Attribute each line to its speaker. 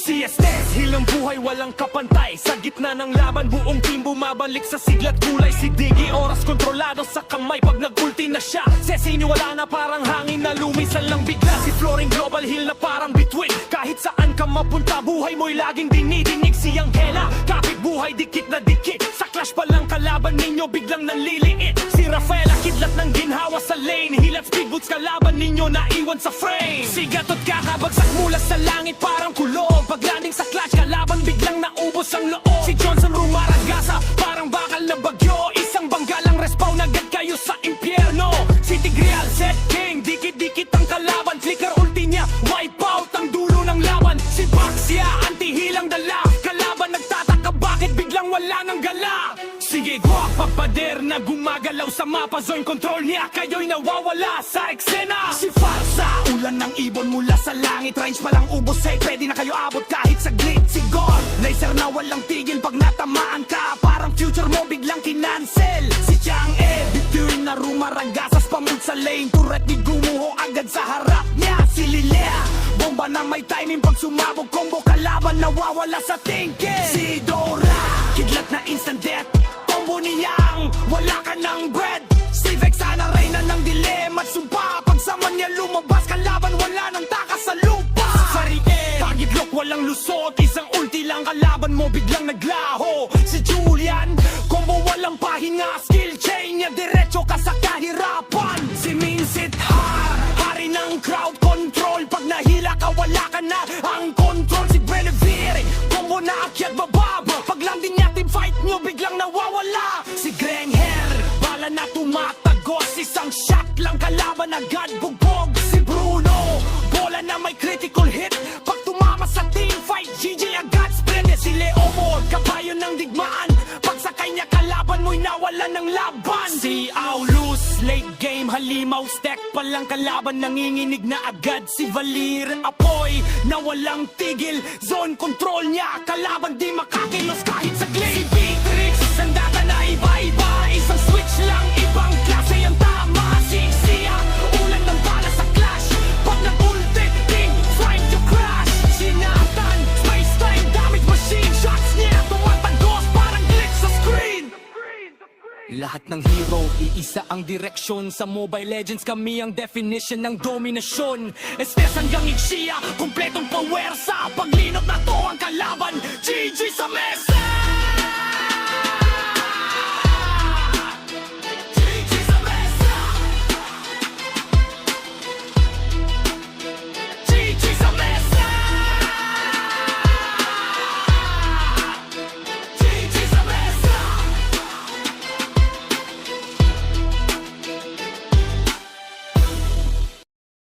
Speaker 1: Si Estes, hilang buhay walang kapantay. Sa gitna ng laban, buong team bumabalik sa siglat kulay. Si Diggy, oras kontrolado sa kamay pag nag-ulti na siya. Cecini wala na parang hangin na lumisan lang bigla. Si Floring Global Hill na parang bituin. Kahit saan ka mapunta, buhay mo'y laging dinidinig. Si Angela, kapit buhay dikit na dikit. Sa clash pa lang kalaban ninyo biglang nanliliit. Si Rafaela, kidlat ng ginhawa sa lane. Hilat speed boots kalaban ninyo naiwan sa frame. Si Gatot kakabagsak mula sa langit parang kulog. Paglanding sa clutch, kalaban biglang naubos ang loob. Si Johnson rumaragasa, parang bakal na bagyo. Isang banggalang respawn agad kayo sa impyerno. Si Tigreal, Zed King, dikit-dikit ang kalaban. Flicker ulti niya, wipe out ang dulo ng laban. Si Baxia, anti-hilang dala. Kalaban nagtataka bakit biglang wala ng gala. Sige, guwak, papader na gumagalaw sa mapa. Zone control niya, kayo'y nawawala sa eksena. Si Farsa, ulan ng ibon mula sa langit. Range pa lang ubos, hey, pwede na kayo abot kahit saglit. Si God, laser na walang tigil pag natamaan ka. Parang future mo biglang kinancel. Si Chang E, bituin na rumaragasas pamult sa lane. Turret ni gumuho agad sa harap niya. Si Lilea, bomba na may timing pag sumabog. Combo kalaban nawawala sa thinking. Si Dora, kidlat na instant death. Combo niyang wala ka ng bread. Si Vex sana reyna ng dilema at sumpa. Pagsama niya lumabas kalaban wala nang takas sa lupa. Sa Riel, target lock walang lusot. Isang ulti lang kalaban mo biglang naglaho. Si Julian, combo walang pahinga. Skill chain niya diretso ka sa kahirapan. Si Minsit Har, hari ng crowd control. Pag nahila ka wala ka na ang control. Si Benevere, combo na akyat bababa. Pag landing niya team fight nyo biglang nawawala. Si Grengher, bala na tumatagos. Isang shot lang kalaban agad bugbog. Si Bruno, bola na may critical hit. Pag tumama sa team fight GG agad spread. Si Leomord, kabayo ng digmaan. Pag sakay niya kalaban mo'y nawala ng laban. Si Aulus, late game halimaw. Stack pa lang kalaban nanginginig na agad. Si Valir, apoy na walang tigil. Zone control niya, kalaban di makakilos kahit sa glade. Si Beatrix, sandata na iba-iba. Isang switch lang, ibang klase ang tama. Si Xia, ulan ng bala sa clash. Pag nag-ulti, ting, trying to crash. Si Nathan, space time damage machine. Shots niya, tumatagos parang glitch sa screen. Lahat ng hero, iisa ang direksyon. Sa Mobile Legends kami ang definition ng dominasyon. Estes hanggang Ixia, kumpletong pawersa. Paglinot na to ang kalaban, GG sa mesa.